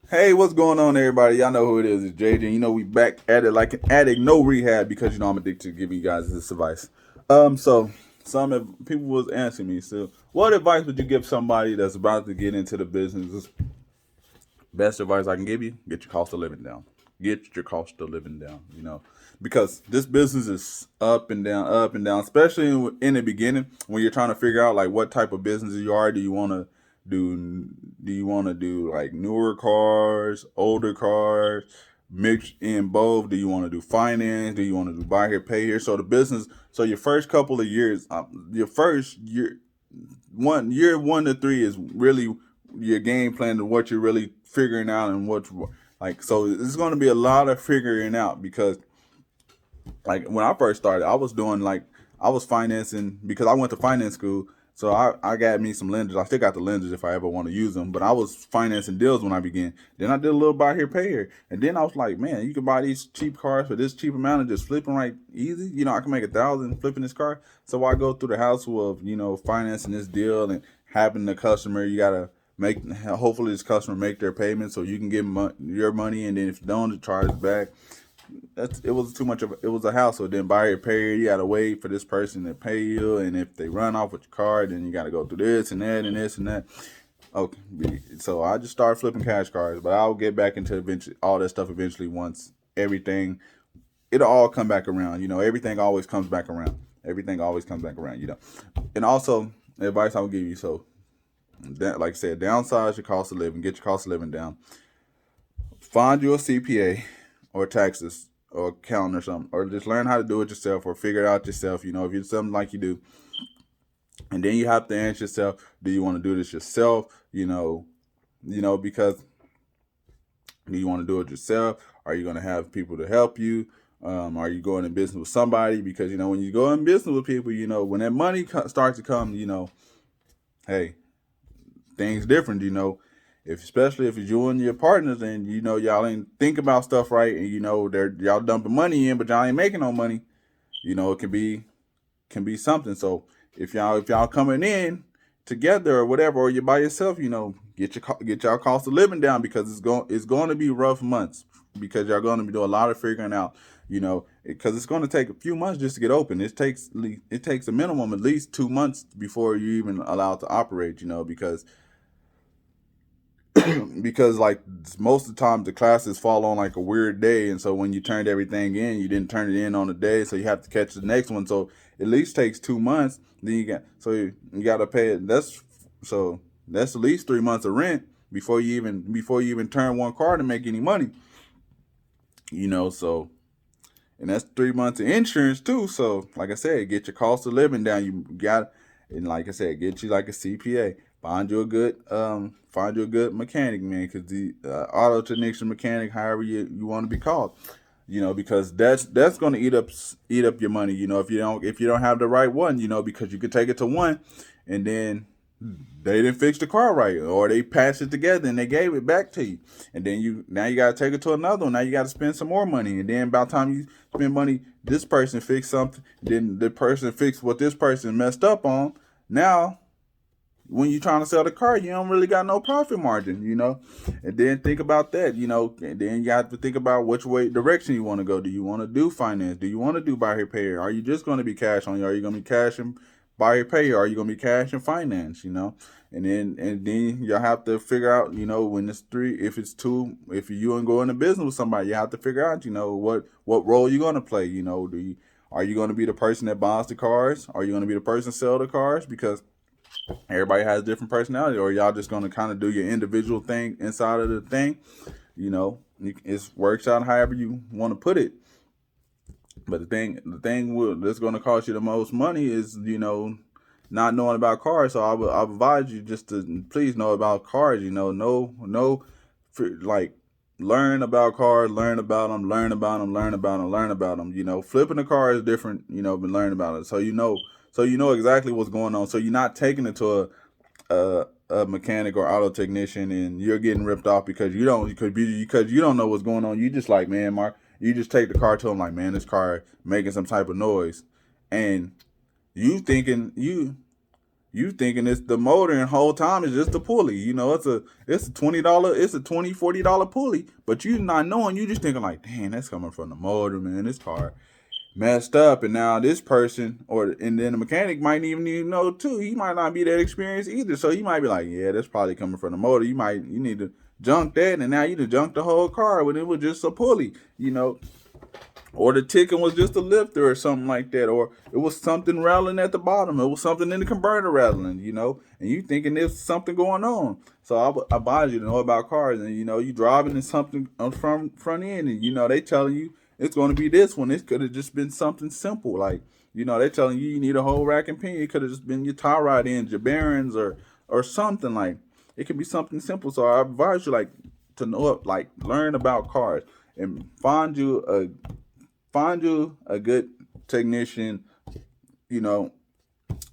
Hey, what's going on, everybody? Y'all know who it is. It's JJ. We back at it like an addict, no rehab, because I'm addicted to giving you guys this advice. So people was asking me, so what advice would you give somebody that's about to get into the business? Best advice I can give you: get your cost of living down. Get your cost of living down. Because this business is up and down, especially in the beginning when you're trying to figure out like what type of business you are. Do do you want to do like newer cars, older cars, mixed in both? Do you want to do finance? Do you want to do buy here, pay here? So the business. So your first couple of years, your first year, year 1 to 3 is really your game plan and what you're really figuring out and what like. So it's going to be a lot of figuring out because like when I first started, I was financing because I went to finance school. So I got me some lenders. I still got the lenders if I ever want to use them. But I was financing deals when I began. Then I did a little buy here, pay here. And then I was like, man, you can buy these cheap cars for this cheap amount and just flipping right easy. I can make 1,000 flipping this car. So I go through the hassle of, financing this deal and having the customer, you gotta make hopefully this customer make their payment so you can give your money, and then if you don't, it charges back. It was too much of it was a hassle. Then buy your pay, you gotta wait for this person to pay you, and if they run off with your card, then you gotta go through this and that and this and that. Okay, so I just started flipping cash cards, but I'll get back into eventually all that stuff eventually once everything it'll all come back around. Everything always comes back around. Everything always comes back around. And also advice I will give you. So that, like I said, downsize your cost of living, get your cost of living down. Find you a CPA or taxes or accountant or something, or just learn how to do it yourself or figure it out yourself. If you're something like you do, and then you have to ask yourself, do you want to do this yourself? Because do you want to do it yourself? Are you going to have people to help you? Are you going in business with somebody? Because when you go in business with people, when that money starts to come, hey, things different. If especially if you and your partners and y'all ain't think about stuff right, and they're y'all dumping money in, but y'all ain't making no money. It can be something. So if y'all coming in together or whatever, or you're by yourself, get y'all cost of living down, because it's going to be rough months, because y'all going to be doing a lot of figuring out. Because it's going to take a few months just to get open. It takes a minimum at least 2 months before you even allowed to operate. Because like most of the time the classes fall on like a weird day, and so when you turned everything in, you didn't turn it in on the day, so you have to catch the next one. So at least takes 2 months. Then you got to pay it. That's at least 3 months of rent before you even turn one car to make any money. So, and that's 3 months of insurance too. So like I said, get your cost of living down. You got, and like I said, get you like a CPA. Find you a good mechanic, man, because the auto technician, mechanic, however you want to be called, because that's going to eat up your money. If you don't have the right one, because you could take it to one, and then they didn't fix the car right, or they patched it together and they gave it back to you, and then you got to take it to another one. Now you got to spend some more money, and then by the time you spend money, this person fixed something, then the person fixed what this person messed up on. Now when you're trying to sell the car, you don't really got no profit margin. And then think about that, and then you have to think about which way direction you want to go. Do you want to do finance? Do you want to do buy here, pay here? Are you just going to be cash on you? Are you going to be cash and buy here, pay here? Are you going to be cash and finance? And then you have to figure out, when it's three, if it's two, if you and go into business with somebody, you have to figure out, what role you're going to play. Are you going to be the person that buys the cars? Are you going to be the person that sell the cars? Because everybody has different personality, or y'all just gonna kind of do your individual thing inside of the thing. It works out however you want to put it. But the thing that's gonna cost you the most money is not knowing about cars. So I advise you just to please know about cars. Like learn about cars, learn about them, learn about them, learn about them, learn about them. Flipping a car is different. But learn about it. So you know exactly what's going on. So you're not taking it to a mechanic or auto technician, and you're getting ripped off because you don't know what's going on. You just like, man, Mark. You just take the car to him like, man, this car making some type of noise, and you thinking you thinking it's the motor, and whole time it's just the pulley. You know, it's a $20, it's a $40 pulley, but you not knowing, you just thinking like, damn, that's coming from the motor, man. This car messed up, and now this person, and then the mechanic might even know too. He might not be that experienced either, so he might be like, yeah, that's probably coming from the motor. You need to junk that, and now you just junk the whole car when it was just a pulley, you know. Or the ticking was just a lifter or something like that. Or it was something rattling at the bottom. It was something in the converter rattling, you know. And you thinking there's something going on. So I advise you to know about cars. And, you know, you driving in something on front end. And, you know, they telling you it's going to be this one. It could have just been something simple. Like, you know, they telling you need a whole rack and pinion. It could have just been your tie rod ends, your bearings, or something. Like, it could be something simple. So I advise you, like, to know, like, learn about cars. And find you a good technician, you know,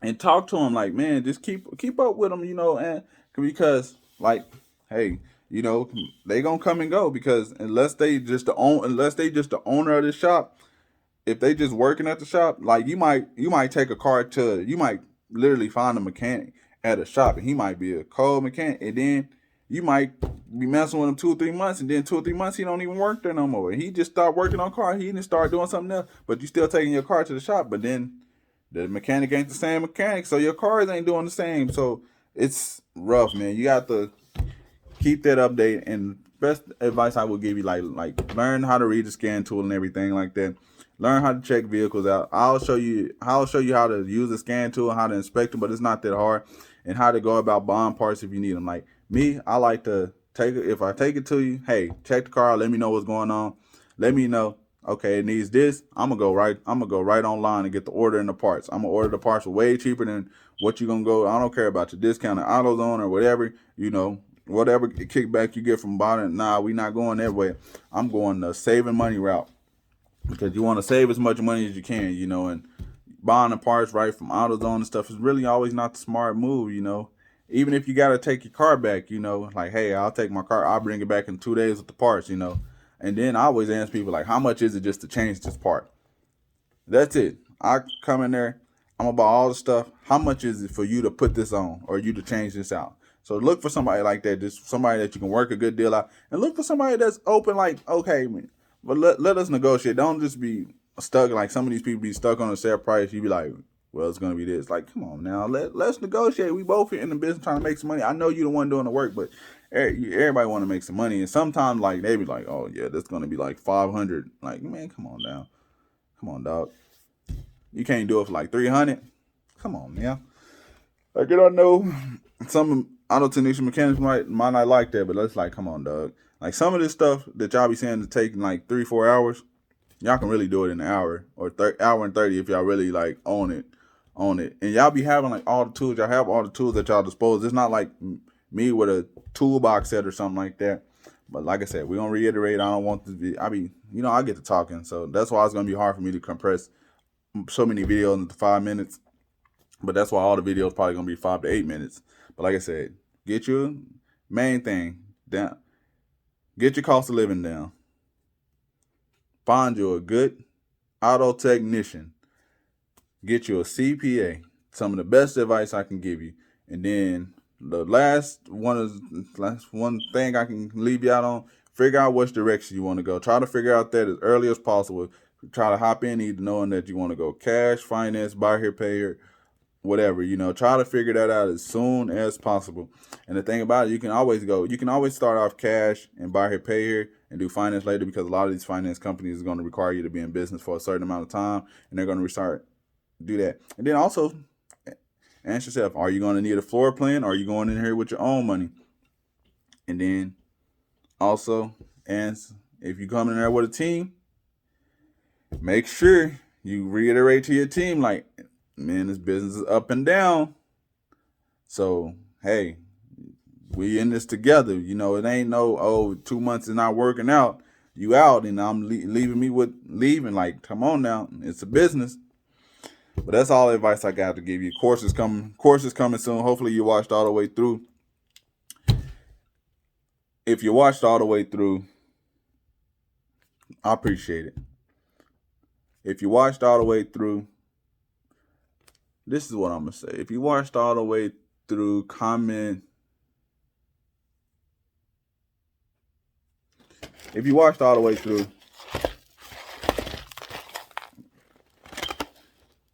and talk to them. Like, man, just keep up with them, you know, and because, like, hey, you know, they gonna come and go, because unless they just the owner of the shop, if they just working at the shop, like, you might take a car to, you might literally find a mechanic at a shop, and he might be a cold mechanic, and then you might be messing with him 2 or 3 months, and then 2 or 3 months he don't even work there no more. He just start working on car. He didn't start doing something else, but you still taking your car to the shop. But then the mechanic ain't the same mechanic, so your cars ain't doing the same. So it's rough, man. You got to keep that update. And best advice I would give you, like learn how to read the scan tool and everything like that. Learn how to check vehicles out. I'll show you how to use the scan tool and how to inspect them, but it's not that hard. And how to go about buying parts if you need them. Like me, I like to take it. If I take it to you, hey, check the car. Let me know what's going on. Let me know. Okay, it needs this. I'm gonna go right online and get the order and the parts. I'm gonna order the parts for way cheaper than what you gonna go. I don't care about your discount at AutoZone or whatever. You know, whatever kickback you get from buying it. Nah, we not going that way. I'm going the saving money route, because you want to save as much money as you can, you know, and buying the parts right from AutoZone and stuff is really always not the smart move, you know. Even if you got to take your car back, you know, like, hey, I'll take my car, I'll bring it back in 2 days with the parts, you know. And then I always ask people, like, how much is it just to change this part? That's it. I come in there, I'm gonna buy all the stuff. How much is it for you to put this on or you to change this out? So look for somebody like that, just somebody that you can work a good deal out, and look for somebody that's open. Like, okay, man, but let us negotiate. Don't just be stuck. Like, some of these people be stuck on a set price. You be like, well, it's gonna be this. Like, come on now, let's negotiate. We both in the business trying to make some money. I know you the one doing the work, but everybody want to make some money. And sometimes, like, they be like, oh yeah, that's gonna be like 500. Like, man, come on now, come on, dog. You can't do it for like 300. Come on, man. Like, I don't know, some auto technician mechanics might not like that, but let's, like, come on, dog. Like, some of this stuff that y'all be saying to take like 3-4 hours, y'all can really do it in an hour or hour and 30 if y'all really like own it. And y'all be having like all the tools. Y'all have all the tools at y'all dispose. It's not like me with a toolbox set or something like that. But like I said, we're gonna reiterate. I don't want to be. I get to talking, so that's why it's gonna be hard for me to compress so many videos into 5 minutes. But that's why all the videos probably gonna be 5 to 8 minutes. But like I said, get your main thing down. Get your cost of living down. Find you a good auto technician. Get you a CPA. Some of the best advice I can give you. And then the last one thing I can leave you out on, figure out which direction you want to go. Try to figure out that as early as possible. Try to hop in either knowing that you want to go cash, finance, buy here, pay here, whatever, you know. Try to figure that out as soon as possible. And the thing about it, you can always start off cash and buy here, pay here, and do finance later, because a lot of these finance companies are going to require you to be in business for a certain amount of time, and they're going to do that. And then also ask yourself, are you going to need a floor plan, or are you going in here with your own money? And then also, if you come in there with a team, make sure you reiterate to your team, like, man, this business is up and down. So, hey, we in this together. You know, it ain't no, 2 months is not working out. You out, and I'm leaving. Like, come on now. It's a business. But that's all the advice I got to give you. Course is coming soon. Hopefully you watched all the way through. If you watched all the way through, I appreciate it. If you watched all the way through, this is what I'm gonna say. If you watched all the way through, comment. If you watched all the way through,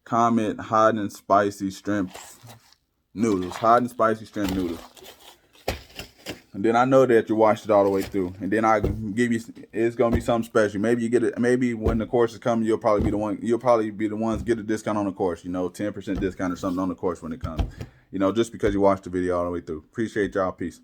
comment hot and spicy shrimp noodles. Hot and spicy shrimp noodles. And then I know that you watched it all the way through. And then I give you, it's gonna be something special. Maybe you get it. Maybe when the course is coming, you'll probably be the one. You'll probably be the ones get a discount on the course. 10% discount or something on the course when it comes. Just because you watched the video all the way through. Appreciate y'all. Peace.